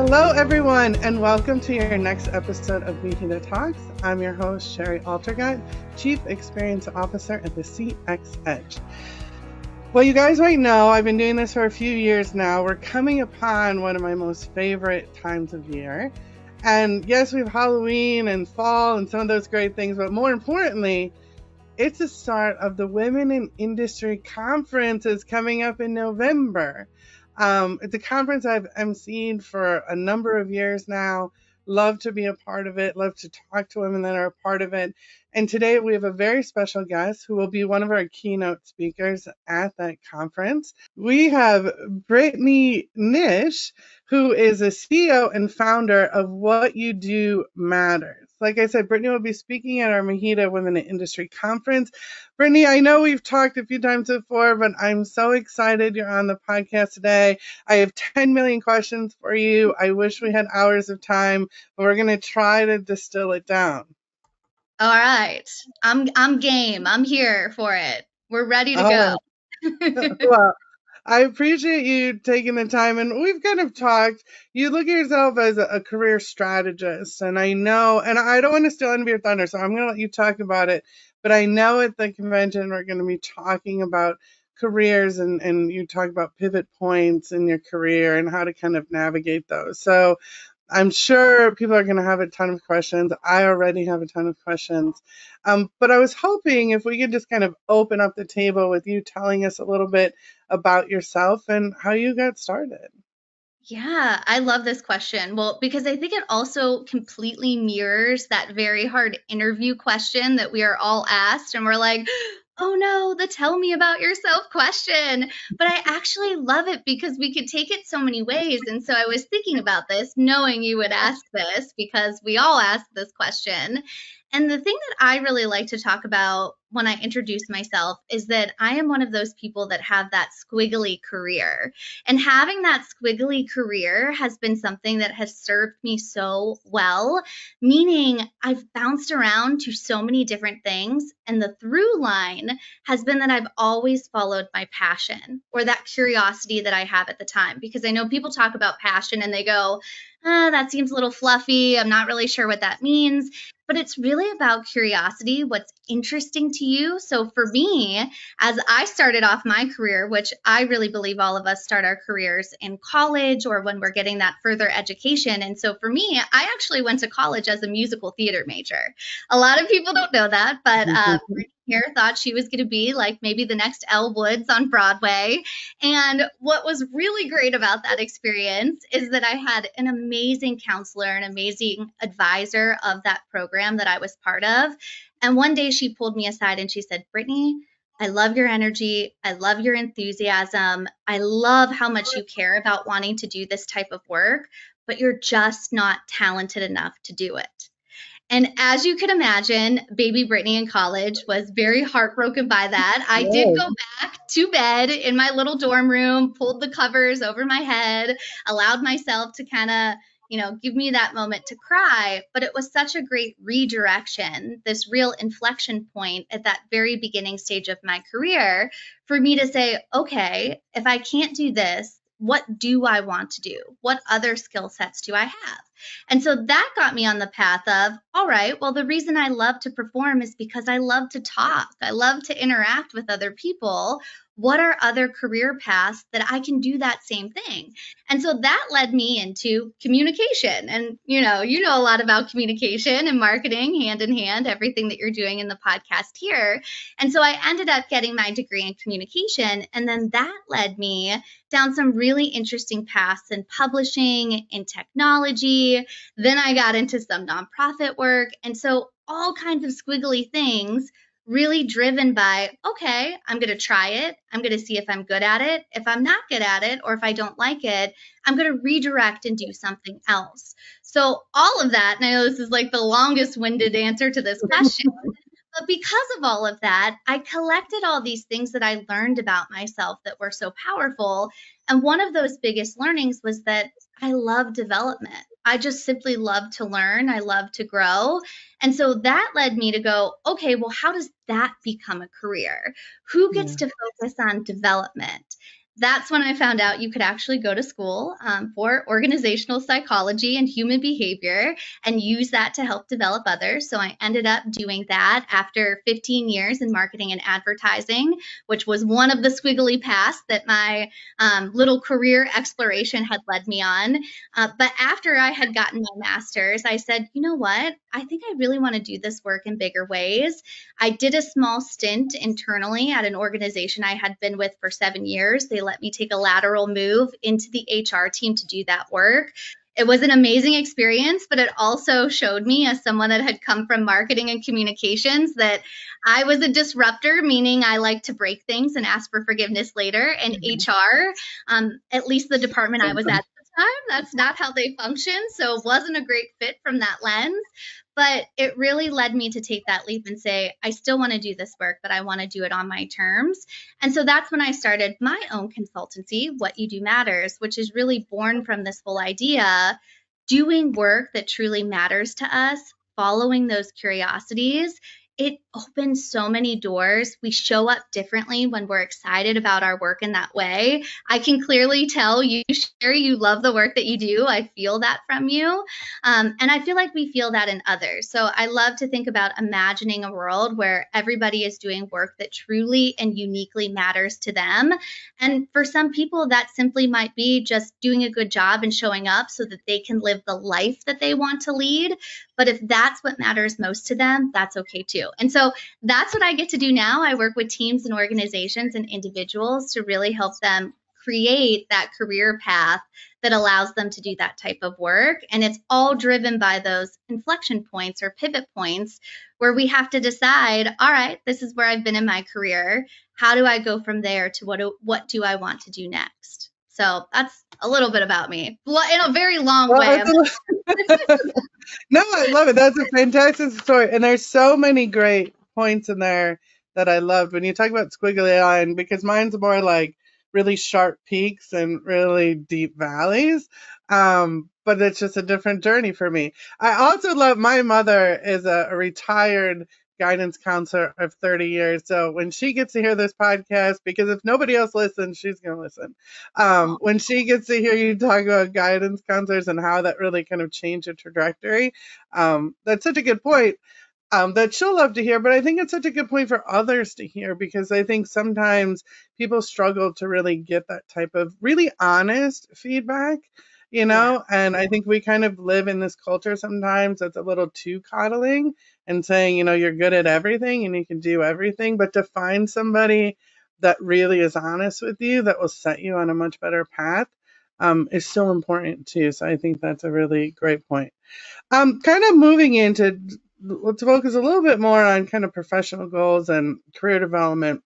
Hello, everyone, and welcome to your next episode of MHEDA Talks. I'm your host, Shari Altergott, Chief Experience Officer at the CX Edge. Well, you guys might know I've been doing this for a few years now. We're coming upon one of my most favorite times of year. And yes, we have Halloween and fall and some of those great things, but more importantly, it's the start of the Women in Industry Conference is coming up in November. It's a conference I've emceed for a number of years now. Love to be a part of it. Love to talk to women that are a part of it. And today we have a very special guest who will be one of our keynote speakers at that conference. We have Brittany Neish, who is a CEO and founder of What You Do Matters. Like I said, Brittany will be speaking at our MHEDA Women in Industry Conference. Brittany, I know we've talked a few times before, but I'm so excited you're on the podcast today. I have 10 million questions for you. I wish we had hours of time, but we're going to try to distill it down. All right. I'm game. I'm here for it. We're ready to go. Well, I appreciate you taking the time, and we've kind of talked. You look at yourself as a career strategist, and I know, and I don't want to steal any of your thunder, so I'm going to let you talk about it. But I know at the convention we're going to be talking about careers, and you talk about pivot points in your career and how to kind of navigate those. So I'm sure people are going to have a ton of questions. I already have a ton of questions. But I was hoping if we could just kind of open up the table with you telling us a little bit about yourself and how you got started. Yeah, I love this question. Well, because I think it also completely mirrors that very hard interview question that we are all asked. And we're like, oh no, the tell me about yourself question. But I actually love it because we could take it so many ways. And so I was thinking about this, knowing you would ask this because we all ask this question. And the thing that I really like to talk about when I introduce myself is that I am one of those people that have that squiggly career. And having that squiggly career has been something that has served me so well, meaning I've bounced around to so many different things. And the through line has been that I've always followed my passion or that curiosity that I have at the time. Because I know people talk about passion and they go, that seems a little fluffy. I'm not really sure what that means. But it's really about curiosity, what's interesting to you. So for me, as I started off my career, which I really believe all of us start our careers in college or when we're getting that further education. And so for me, I actually went to college as a musical theater major. A lot of people don't know that, but Brittany here thought she was going to be like maybe the next Elle Woods on Broadway. And what was really great about that experience is that I had an amazing counselor, an amazing advisor of that program that I was part of. And one day she pulled me aside and she said, Brittany, I love your energy. I love your enthusiasm. I love how much you care about wanting to do this type of work, but you're just not talented enough to do it. And as you can imagine, baby Brittany in college was very heartbroken by that. I did go back to bed in my little dorm room, pulled the covers over my head, allowed myself to kind of, give me that moment to cry. But it was such a great redirection, this real inflection point at that very beginning stage of my career for me to say, okay, if I can't do this, what do I want to do? What other skill sets do I have? And so that got me on the path of, all right, well, the reason I love to perform is because I love to talk. I love to interact with other people. What are other career paths that I can do that same thing? And so that led me into communication. And, you know a lot about communication and marketing hand in hand, everything that you're doing in the podcast here. And so I ended up getting my degree in communication. And then that led me down some really interesting paths in publishing, in technology. Then I got into some nonprofit work. And so all kinds of squiggly things really driven by, okay, I'm going to try it. I'm going to see if I'm good at it. If I'm not good at it, or if I don't like it, I'm going to redirect and do something else. So all of that, and I know this is like the longest winded answer to this question, but because of all of that, I collected all these things that I learned about myself that were so powerful. And one of those biggest learnings was that I love development. I just simply love to learn. I love to grow. And so that led me to go, okay, well, how does that become a career? Who gets to focus on development? that's when I found out you could actually go to school for organizational psychology and human behavior and use that to help develop others. So I ended up doing that after 15 years in marketing and advertising, which was one of the squiggly paths that my little career exploration had led me on. But after I had gotten my master's, I said, you know what? I think I really want to do this work in bigger ways. I did a small stint internally at an organization I had been with for 7 years. They let me take a lateral move into the HR team to do that work. It was an amazing experience, but it also showed me, as someone that had come from marketing and communications, that I was a disruptor, meaning I like to break things and ask for forgiveness later. And HR, at least the department I was at the time, that's not how they function. So it wasn't a great fit from that lens. But it really led me to take that leap and say, I still want to do this work, but I want to do it on my terms. And so that's when I started my own consultancy, What You Do Matters, which is really born from this whole idea, doing work that truly matters to us, following those curiosities. It opens so many doors. We show up differently when we're excited about our work in that way. I can clearly tell you, Sherry, you love the work that you do. I feel that from you. And I feel like we feel that in others. So I love to think about imagining a world where everybody is doing work that truly and uniquely matters to them. And for some people, that simply might be just doing a good job and showing up so that they can live the life that they want to lead. But if that's what matters most to them, that's okay too. And so that's what I get to do now. I work with teams and organizations and individuals to really help them create that career path that allows them to do that type of work. And it's all driven by those inflection points or pivot points where we have to decide, all right, this is where I've been in my career. How do I go from there to what do I want to do next? So that's a little bit about me in a very long way. No, I love it. That's a fantastic story. And there's so many great points in there that I loved when you talk about squiggly line, because mine's more like really sharp peaks and really deep valleys. But it's just a different journey for me. I also love, my mother is a retired guidance counselor of 30 years. So when she gets to hear this podcast, because if nobody else listens, she's going to listen. When she gets to hear you talk about guidance counselors and how that really kind of changed the trajectory, that's such a good point. That she'll love to hear, but I think it's such a good point for others to hear, because I think sometimes people struggle to really get that type of really honest feedback, and I think we kind of live in this culture sometimes that's a little too coddling and saying, you're good at everything and you can do everything, but to find somebody that really is honest with you, that will set you on a much better path, is so important too. So I think that's a really great point. Kind of moving into, let's focus a little bit more on kind of professional goals and career development.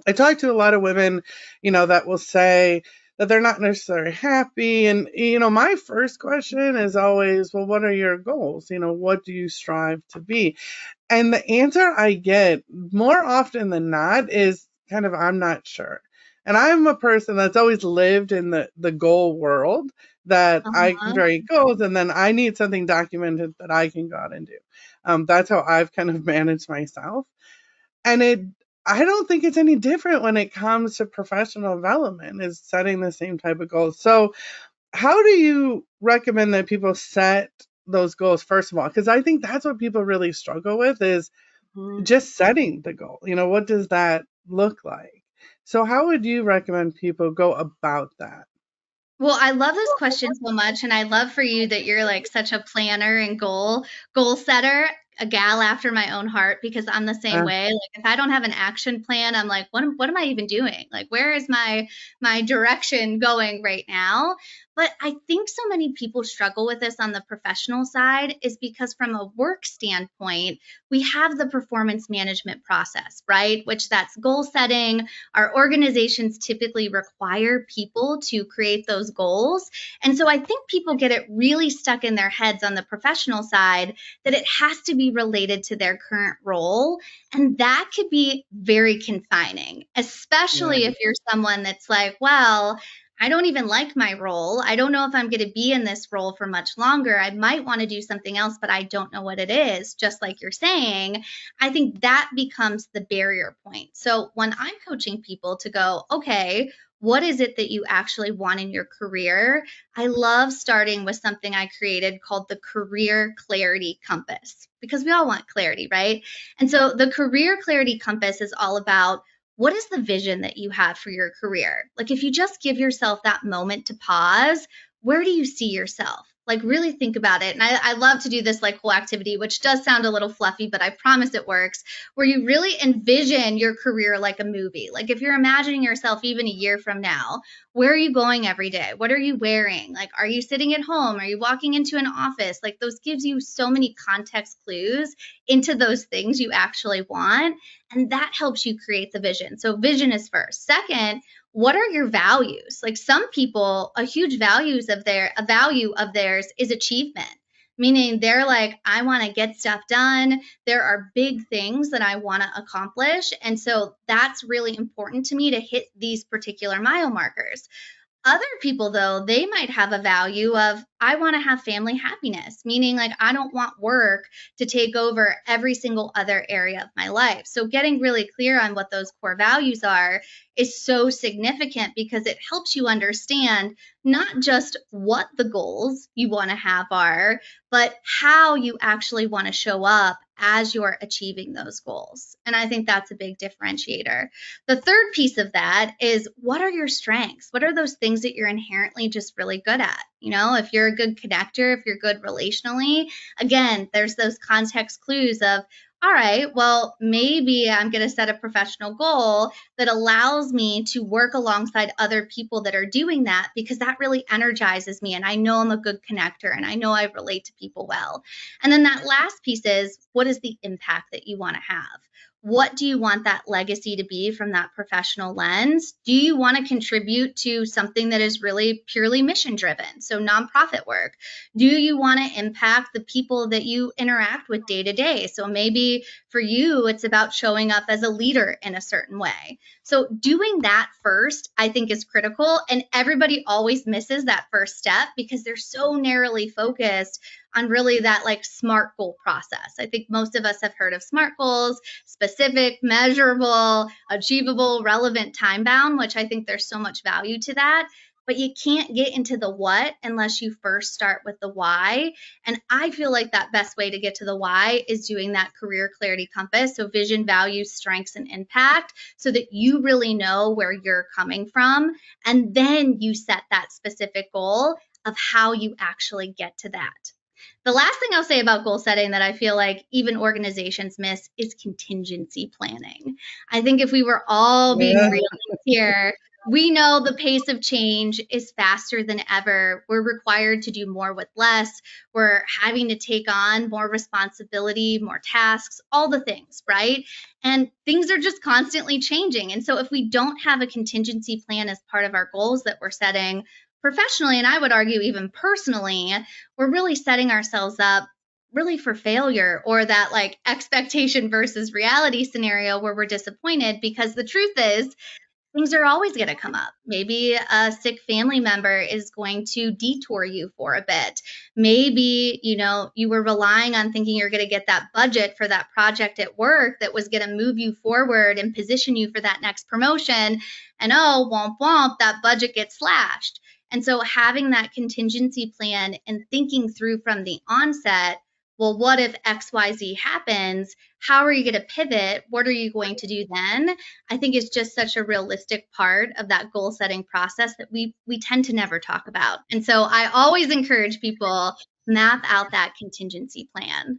I talk to a lot of women, that will say that they're not necessarily happy. And, my first question is always, well, what are your goals? What do you strive to be? And the answer I get more often than not is kind of, I'm not sure. And I'm a person that's always lived in the goal world, that I can create goals and then I need something documented that I can go out and do. That's how I've kind of managed myself. And I don't think it's any different when it comes to professional development, is setting the same type of goals. So how do you recommend that people set those goals, first of all? Because I think that's what people really struggle with, is just setting the goal. What does that look like? So how would you recommend people go about that? Well, I love this question so much, and I love for you that you're like such a planner and goal setter, a gal after my own heart, because I'm the same way. Like if I don't have an action plan, I'm like, what am I even doing? Like where is my direction going right now? But I think so many people struggle with this on the professional side is because from a work standpoint, we have the performance management process, right? Which that's goal setting. Our organizations typically require people to create those goals. And so I think people get it really stuck in their heads on the professional side that it has to be related to their current role. And that could be very confining, especially if you're someone that's like, well, I don't even like my role. I don't know if I'm going to be in this role for much longer. I might want to do something else, but I don't know what it is, just like you're saying. I think that becomes the barrier point. So when I'm coaching people to go, okay, what is it that you actually want in your career? I love starting with something I created called the Career Clarity Compass, because we all want clarity, right? And so the Career Clarity Compass is all about, what is the vision that you have for your career? Like, if you just give yourself that moment to pause, where do you see yourself? Like, really think about it. And I love to do this like whole activity, which does sound a little fluffy, but I promise it works, where you really envision your career like a movie. Like, if you're imagining yourself even a year from now, where are you going every day? What are you wearing? Like, are you sitting at home? Are you walking into an office? Like, those gives you so many context clues into those things you actually want. And that helps you create the vision. So vision is first. Second, what are your values? Like, some people, a huge a value of theirs is achievement. Meaning they're like, I want to get stuff done. There are big things that I want to accomplish. And so that's really important to me to hit these particular mile markers. Other people, though, they might have a value of, I want to have family happiness, meaning like I don't want work to take over every single other area of my life. So getting really clear on what those core values are is so significant, because it helps you understand not just what the goals you want to have are, but how you actually want to show up as you're achieving those goals. And I think that's a big differentiator. The third piece of that is, what are your strengths? What are those things that you're inherently just really good at? You know, if you're a good connector, if you're good relationally, again, there's those context clues of, all right, well, maybe I'm going to set a professional goal that allows me to work alongside other people that are doing that, because that really energizes me. And I know I'm a good connector and I know I relate to people well. And then that last piece is, what is the impact that you want to have? What do you want that legacy to be from that professional lens? Do you want to contribute to something that is really purely mission driven? So nonprofit work. Do you want to impact the people that you interact with day to day? So maybe for you, it's about showing up as a leader in a certain way. So doing that first, I think, is critical. And everybody always misses that first step because they're so narrowly focused on really that like SMART goal process. I think most of us have heard of SMART goals: specific, measurable, achievable, relevant, time bound, which I think there's so much value to that. But you can't get into the what unless you first start with the why. And I feel like that best way to get to the why is doing that career clarity compass. So vision, values, strengths, and impact, so that you really know where you're coming from. And then you set that specific goal of how you actually get to that. The last thing I'll say about goal setting that I feel like even organizations miss is contingency planning. I think if we were all being real here, we know the pace of change is faster than ever. We're required to do more with less. We're having to take on more responsibility, more tasks, all the things, right? And things are just constantly changing. And so if we don't have a contingency plan as part of our goals that we're setting professionally, and I would argue even personally, we're really setting ourselves up really for failure, or that like expectation versus reality scenario where we're disappointed, because the truth is things are always going to come up. Maybe a sick family member is going to detour you for a bit. Maybe, you were relying on thinking you're going to get that budget for that project at work that was going to move you forward and position you for that next promotion. And oh, womp womp, that budget gets slashed. And so having that contingency plan and thinking through from the onset, well, what if XYZ happens? How are you going to pivot? What are you going to do then? I think it's just such a realistic part of that goal setting process that we tend to never talk about. And so I always encourage people, map out that contingency plan.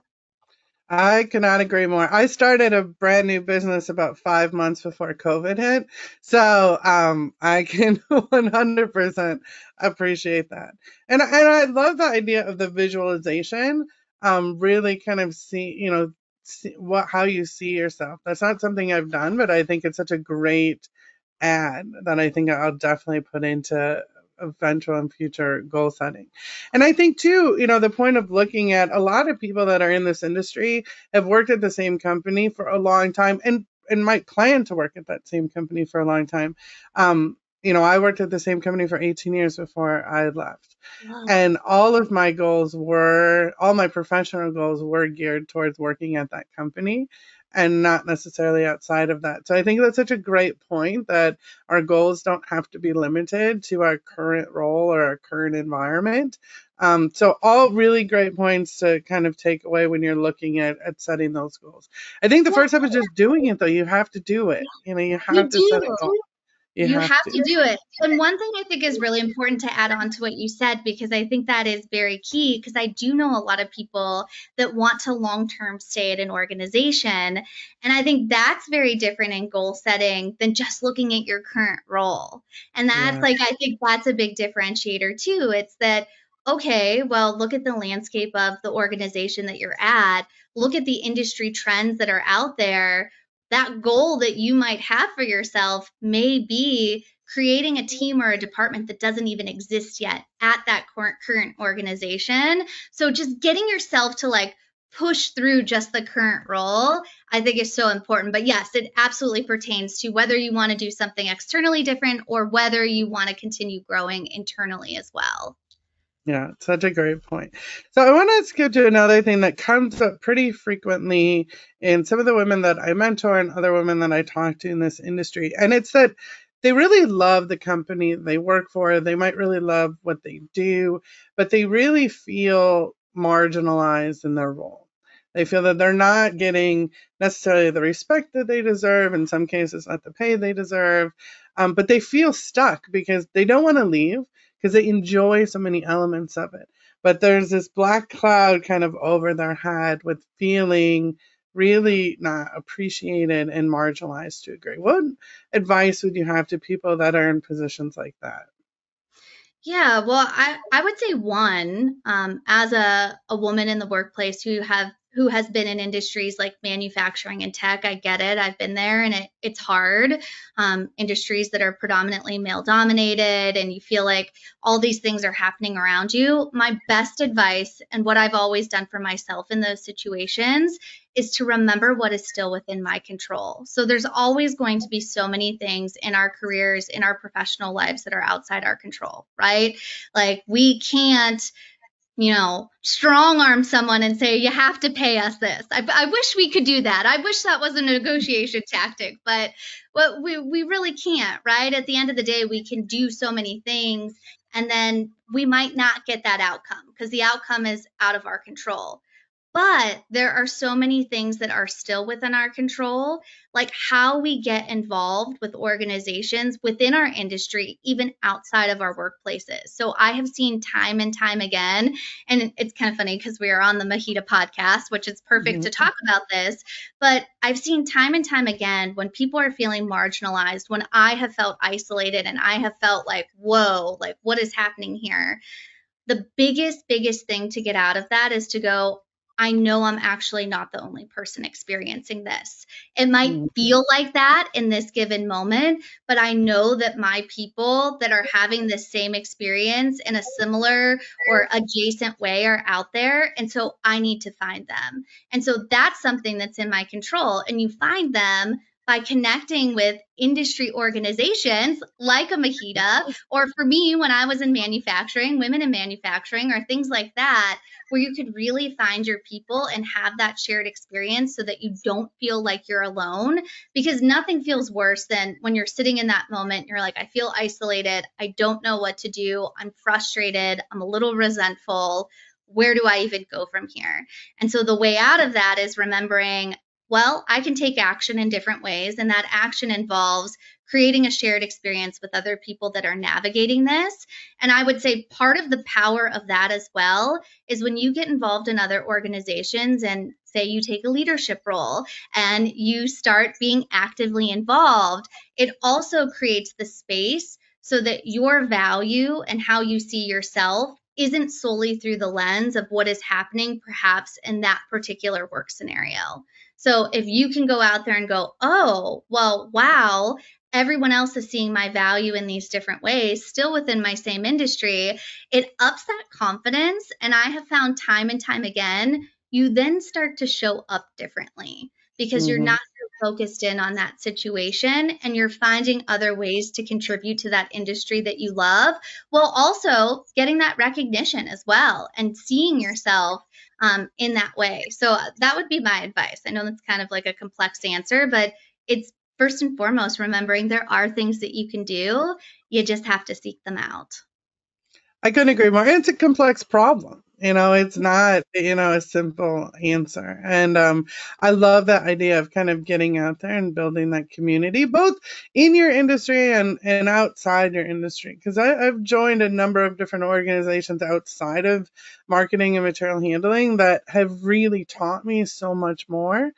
I cannot agree more. I started a brand new business about 5 months before COVID hit. So I can 100% appreciate that. And I love the idea of the visualization. Really kind of see how you see yourself. That's not something I've done, but I think it's such a great ad that I think I'll definitely put into eventual and future goal setting. And I think too, the point of looking at a lot of people that are in this industry have worked at the same company for a long time and might plan to work at that same company for a long time. I worked at the same company for 18 years before I left. Wow. And all my professional goals were geared towards working at that company and not necessarily outside of that. So I think that's such a great point that our goals don't have to be limited to our current role or our current environment. So all really great points to kind of take away when you're looking at setting those goals. I think the Yeah, first step is just doing it though. You have to do it. You you have to set a do. goal. You You have have to. to do it. And one thing I think is really important to add on to what you said, because I think that is very key, because I do know a lot of people that want to long term stay at an organization. And I think that's very different in goal setting than just looking at your current role. And that's Yeah. like, I think that's a big differentiator too. It's that, okay, well, look at the landscape of the organization that you're at, look at the industry trends that are out there. That goal that you might have for yourself may be creating a team or a department that doesn't even exist yet at that current organization. So just getting yourself to like push through just the current role, I think is so important. But yes, it absolutely pertains to whether you want to do something externally different or whether you want to continue growing internally as well. Yeah, such a great point. So I want to skip to another thing that comes up pretty frequently in some of the women that I mentor and other women that I talk to in this industry. And it's that they really love the company they work for. They might really love what they do, but they really feel marginalized in their role. They feel that they're not getting necessarily the respect that they deserve, in some cases, not the pay they deserve, but they feel stuck because they don't want to leave because they enjoy so many elements of it. But there's this black cloud kind of over their head with feeling really not appreciated and marginalized to a degree. What advice would you have to people that are in positions like that? Yeah, well, I would say one, as a woman in the workplace who has been in industries like manufacturing and tech, I get it. I've been there, and it's hard. Industries that are predominantly male dominated, and you feel like all these things are happening around you. My best advice, and what I've always done for myself in those situations, is to remember what is still within my control. So there's always going to be so many things in our careers, in our professional lives that are outside our control, right? Like we can't, strong arm someone and say, you have to pay us this. I wish we could do that. I wish that was a negotiation tactic, but we really can't, right? At the end of the day, we can do so many things, and then we might not get that outcome because the outcome is out of our control. But there are so many things that are still within our control, like how we get involved with organizations within our industry, even outside of our workplaces. So I have seen time and time again, and it's kind of funny because we are on the MHEDA podcast, which is perfect to Mhm. talk about this. But I've seen time and time again when people are feeling marginalized, when I have felt isolated and I have felt like, whoa, like what is happening here? The biggest thing to get out of that is to go, I know I'm actually not the only person experiencing this. It might Mhm. feel like that in this given moment, but I know that my people that are having the same experience in a similar or adjacent way are out there. And so I need to find them. And so that's something that's in my control. And you find them by connecting with industry organizations like a MHEDA, or for me, when I was in manufacturing, women in manufacturing, or things like that, where you could really find your people and have that shared experience so that you don't feel like you're alone. Because nothing feels worse than when you're sitting in that moment, you're like, I feel isolated. I don't know what to do. I'm frustrated. I'm a little resentful. Where do I even go from here? And so the way out of that is remembering, well, I can take action in different ways. And that action involves creating a shared experience with other people that are navigating this. And I would say part of the power of that as well is when you get involved in other organizations and say you take a leadership role and you start being actively involved, it also creates the space so that your value and how you see yourself isn't solely through the lens of what is happening perhaps in that particular work scenario. So if you can go out there and go, oh, well, wow, everyone else is seeing my value in these different ways, still within my same industry, it ups that confidence. And I have found time and time again, you then start to show up differently because you're Mhm. not focused in on that situation and you're finding other ways to contribute to that industry that you love, while also getting that recognition as well and seeing yourself in that way. So that would be my advice. I know that's kind of like a complex answer, but it's first and foremost remembering there are things that you can do. You just have to seek them out. I couldn't agree more. It's a complex problem. It's not, a simple answer. And I love that idea of kind of getting out there and building that community, both in your industry and outside your industry. Because I've joined a number of different organizations outside of marketing and material handling that have really taught me so much more.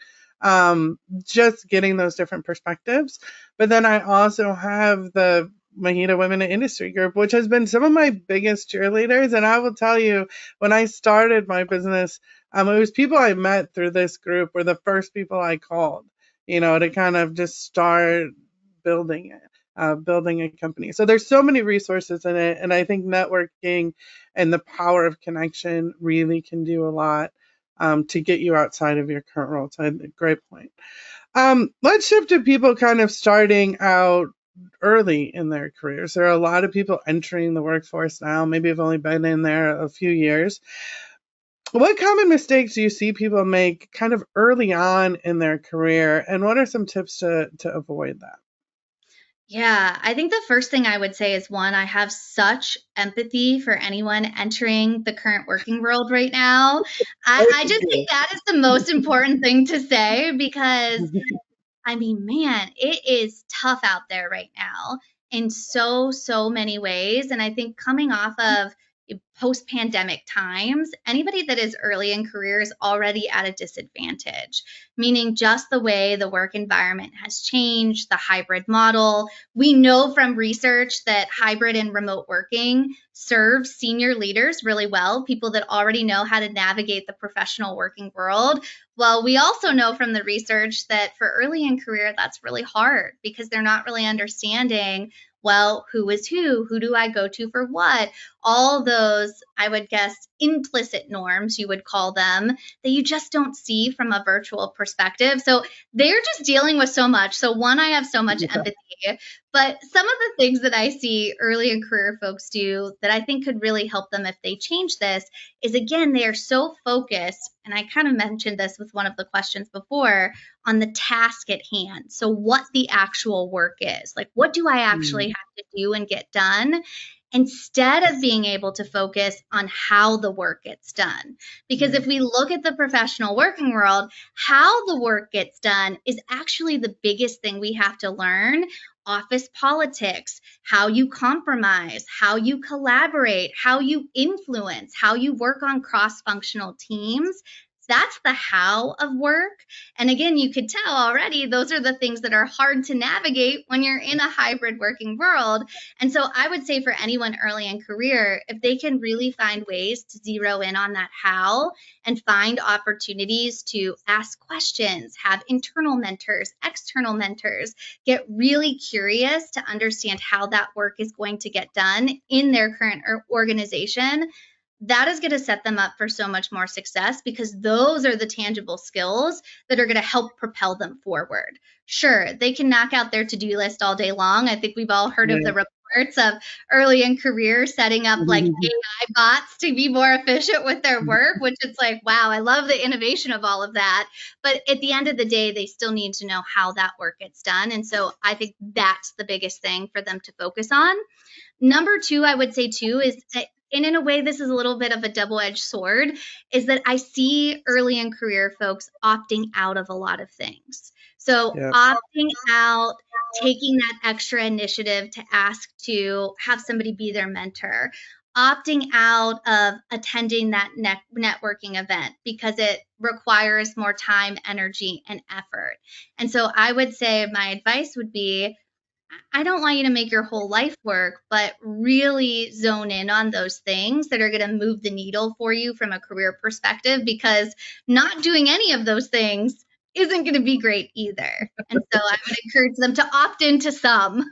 Just getting those different perspectives. But then I also have the MHEDA Women in Industry group, which has been some of my biggest cheerleaders. And I will tell you, when I started my business, it was people I met through this group were the first people I called, to kind of just start building it, building a company. So there's so many resources in it. And I think networking and the power of connection really can do a lot to get you outside of your current role. So great point. Let's shift to people kind of starting out early in their careers. There are a lot of people entering the workforce now, maybe have only been in there a few years. What common mistakes do you see people make kind of early on in their career, and what are some tips to avoid that? Yeah, I think the first thing I would say is one, I have such empathy for anyone entering the current working world right now. I just think that is the most important thing to say because I mean, man, it is tough out there right now in so many ways. And I think coming off of post pandemic times, anybody that is early in career is already at a disadvantage, meaning just the way the work environment has changed, the hybrid model. We know from research that hybrid and remote working serves senior leaders really well, people that already know how to navigate the professional working world. Well, we also know from the research that for early in career, that's really hard because they're not really understanding, well, who is who do I go to for what? All those, I would guess, implicit norms, you would call them, that you just don't see from a virtual perspective. So they're just dealing with so much. So, one, I have so much empathy. But some of the things that I see early in career folks do that I think could really help them if they change this is, again, they are so focused. And I kind of mentioned this with one of the questions before on the task at hand. So, what the actual work is, like, what do I actually have to do and get done? Instead of being able to focus on how the work gets done. Because if we look at the professional working world, how the work gets done is actually the biggest thing we have to learn. Office politics, how you compromise, how you collaborate, how you influence, how you work on cross-functional teams. That's the how of work. And again, you could tell already those are the things that are hard to navigate when you're in a hybrid working world. And so I would say for anyone early in career, if they can really find ways to zero in on that how and find opportunities to ask questions, have internal mentors, external mentors, get really curious to understand how that work is going to get done in their current organization, that is going to set them up for so much more success because those are the tangible skills that are going to help propel them forward. Sure, they can knock out their to-do list all day long. I think we've all heard of the reports of early in career setting up like AI bots to be more efficient with their work, which it's like, wow, I love the innovation of all of that. But at the end of the day, they still need to know how that work gets done. And so I think that's the biggest thing for them to focus on. Number two, I would say too, is and in a way, this is a little bit of a double-edged sword, is that I see early in career folks opting out of a lot of things. So opting out, taking that extra initiative to ask to have somebody be their mentor, opting out of attending that networking event because it requires more time, energy, and effort. And so I would say my advice would be, I don't want you to make your whole life work, but really zone in on those things that are going to move the needle for you from a career perspective, because not doing any of those things isn't going to be great either. And so I would encourage them to opt into some.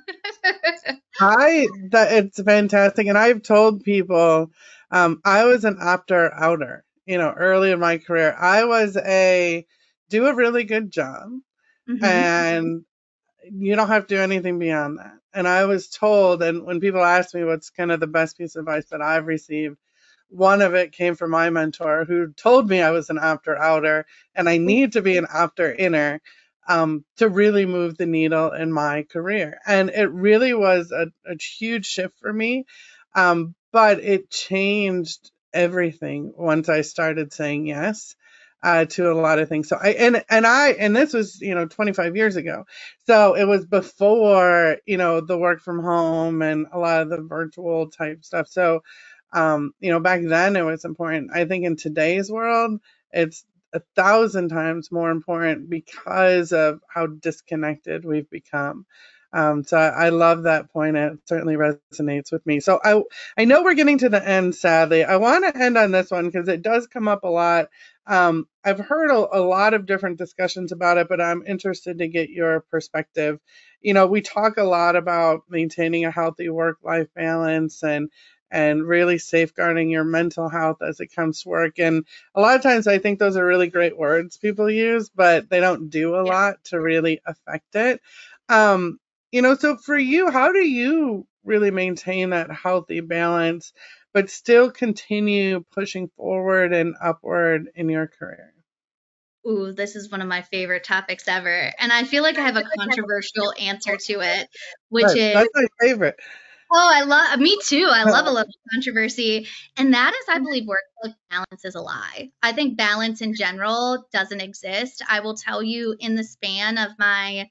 It's fantastic. And I've told people, I was an opter-outer, early in my career. I was do a really good job. Hmm. and you don't have to do anything beyond that. And I was told, and when people ask me what's kind of the best piece of advice that I've received, one of it came from my mentor who told me I was an opter outer and I need to be an opter inner to really move the needle in my career. And it really was a huge shift for me. But it changed everything once I started saying yes to a lot of things. So and this was 25 years ago. So it was before the work from home and a lot of the virtual type stuff. So back then it was important. I think in today's world, it's 1,000 times more important because of how disconnected we've become. So I love that point. It certainly resonates with me. So I know we're getting to the end, sadly. I want to end on this one because it does come up a lot. I've heard a lot of different discussions about it, but I'm interested to get your perspective. We talk a lot about maintaining a healthy work-life balance and really safeguarding your mental health as it comes to work. And a lot of times I think those are really great words people use, but they don't do a Yeah. lot to really affect it. Um, so for you, how do you really maintain that healthy balance, but still continue pushing forward and upward in your career? Ooh, this is one of my favorite topics ever. And I feel like I have a controversial answer to it, which Right. is, That's my favorite. oh, me too. I love a little controversy. And that is, I believe, work-life balance is a lie. I think balance in general doesn't exist. I will tell you, in the span of my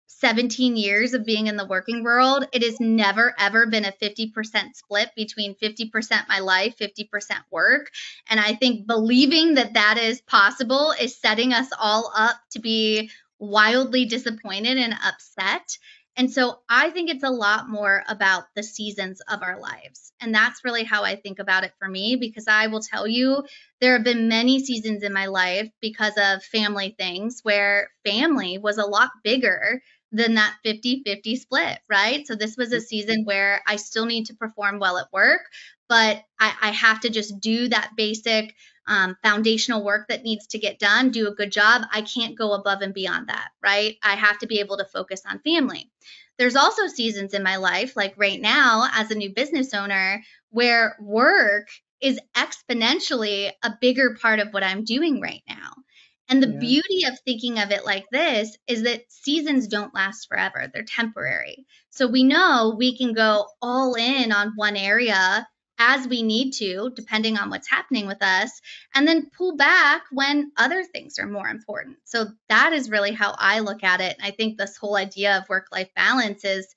17 years of being in the working world, it has never ever been a 50% split between 50% my life, 50% work. And I think believing that that is possible is setting us all up to be wildly disappointed and upset. And so I think it's a lot more about the seasons of our lives. And that's really how I think about it for me, because I will tell you, there have been many seasons in my life because of family things where family was a lot bigger than that 50-50 split, right? So this was a season where I still need to perform well at work, but I have to just do that basic foundational work that needs to get done, do a good job. I can't go above and beyond that, right? I have to be able to focus on family. There's also seasons in my life, like right now as a new business owner, where work is exponentially a bigger part of what I'm doing right now. And the Yeah. beauty of thinking of it like this is that seasons don't last forever, they're temporary. So we know we can go all in on one area as we need to, depending on what's happening with us, and then pull back when other things are more important. So that is really how I look at it. And I think this whole idea of work life balance is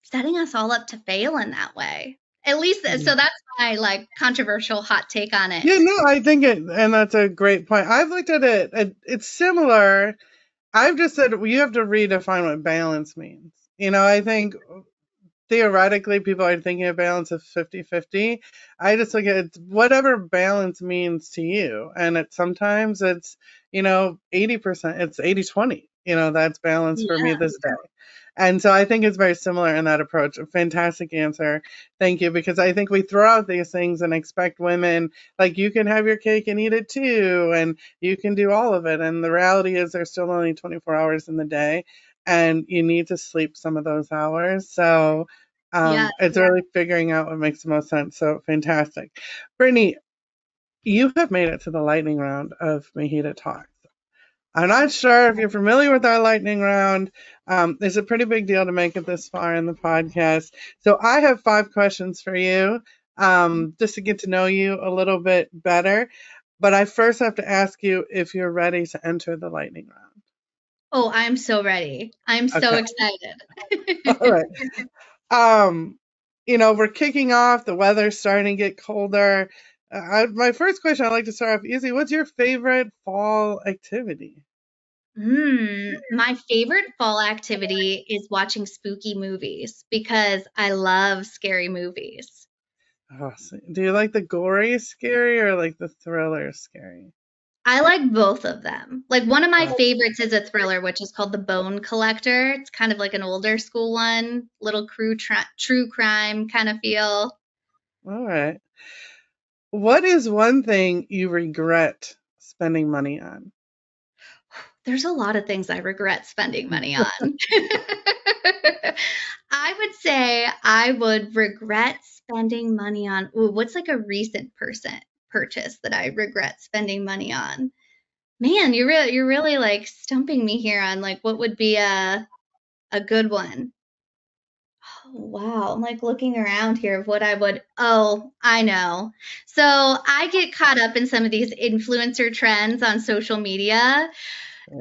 setting us all up to fail in that way. At least, so that's my like controversial hot take on it. Yeah, no, I think and that's a great point. I've looked at it, it's similar. I've just said you have to redefine what balance means. I think theoretically people are thinking of balance of 50-50. I just look at it, whatever balance means to you. And sometimes it's, 80%, it's 80-20. That's balance for me Yeah. this day. And so I think it's very similar in that approach. A fantastic answer. Thank you. Because I think we throw out these things and expect women, like, you can have your cake and eat it too, and you can do all of it. And the reality is there's still only 24 hours in the day, and you need to sleep some of those hours. So Yeah. it's really figuring out what makes the most sense. So fantastic. Brittany, you have made it to the lightning round of MHEDA Talks. I'm not sure if you're familiar with our lightning round. It's a pretty big deal to make it this far in the podcast. So I have 5 questions for you, just to get to know you a little bit better. But I first have to ask you if you're ready to enter the lightning round. Oh, I'm so ready. I'm so Okay. All excited. right. Um, we're kicking off. The weather's starting to get colder. My first question, I'd like to start off easy. What's your favorite fall activity? My favorite fall activity is watching spooky movies because I love scary movies. Oh, do you like the gory scary or like the thriller scary? I like both of them. Like one of my Oh, favorites is a thriller, which is called The Bone Collector. It's kind of like an older school one, little true crime kind of feel. all right. What is one thing you regret spending money on? There's a lot of things I regret spending money on. I would say I would regret spending money on, ooh, what's like a recent purchase that I regret spending money on? Man, you're really like stumping me here on like what would be a good one. Oh, wow. I'm like looking around here of what I would. Oh, I know. So I get caught up in some of these influencer trends on social media.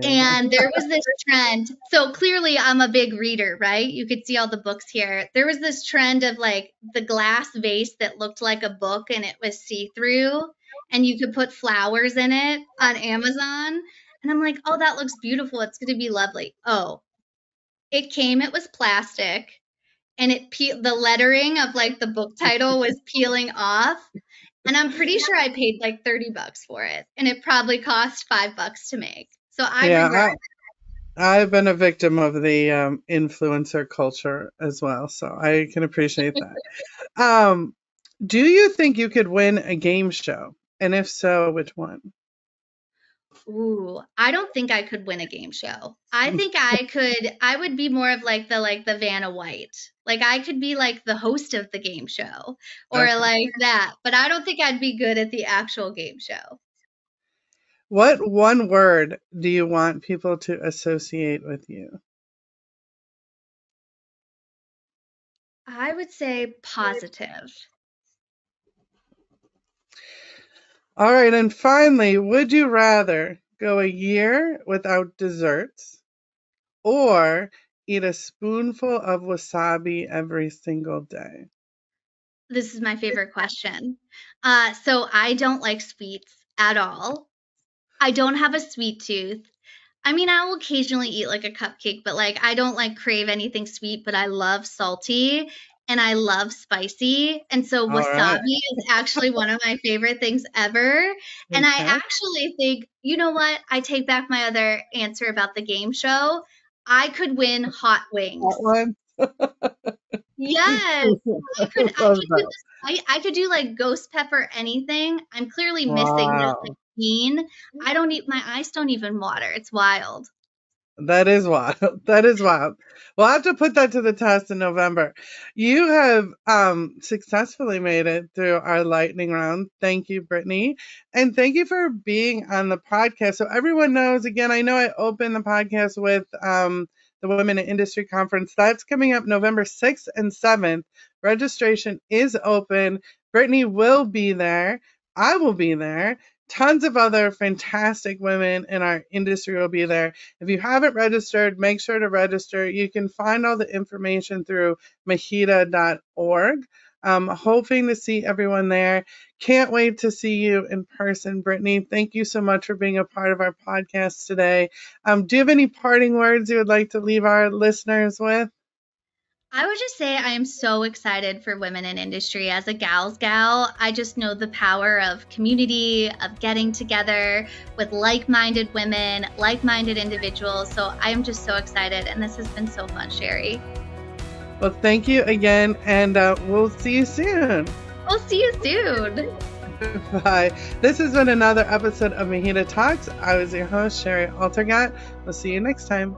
Yeah. And there was this trend. So clearly, I'm a big reader, right? You could see all the books here. There was this trend of like the glass vase that looked like a book and it was see through, and you could put flowers in it on Amazon. And I'm like, oh, that looks beautiful. It's going to be lovely. Oh, it was plastic, and the lettering of like the book title was peeling off. And I'm pretty sure I paid like $30 for it, and it probably cost $5 to make. So I regret. Yeah, I've been a victim of the influencer culture as well, so I can appreciate that. Um, do you think you could win a game show? And if so, which one? Ooh, I don't think I could win a game show. I think I would be more of like the Vanna White. Like I could be like the host of the game show or Okay. like that, but I don't think I'd be good at the actual game show. What one word do you want people to associate with you? I would say positive. All right, and finally, would you rather go a year without desserts or eat a spoonful of wasabi every single day? This is my favorite question. So I don't like sweets at all. I don't have a sweet tooth. I mean, I will occasionally eat like a cupcake, but like I don't like crave anything sweet, but I love salty and I love spicy. And so All right. wasabi is actually one of my favorite things ever. And I Okay. actually think, you know what? I take back my other answer about the game show. I could win hot That wings. one. Yes. I Love could do that. this. I could do like ghost pepper anything. I'm clearly missing the Wow. bean. I don't eat my eyes don't even water. It's wild. That is wild. That is wild. We'll have to put that to the test in November. You have successfully made it through our lightning round. Thank you, Brittany. And thank you for being on the podcast. So everyone knows, again, I know I opened the podcast with the Women in Industry Conference. That's coming up November 6th and 7th. Registration is open. Brittany will be there. I will be there. Tons of other fantastic women in our industry will be there. If you haven't registered, make sure to register. You can find all the information through MHEDA.org. Hoping to see everyone there. Can't wait to see you in person, Brittany. Thank you so much for being a part of our podcast today. Do you have any parting words you would like to leave our listeners with? I would just say I am so excited for women in industry. As a gal's gal, I just know the power of community, of getting together with like-minded women, like-minded individuals. So I am just so excited, and this has been so fun, Shari. Well, thank you again, and we'll see you soon. We'll see you soon. Bye. This has been another episode of MHEDA Talks. I was your host, Shari Altergott. We'll see you next time.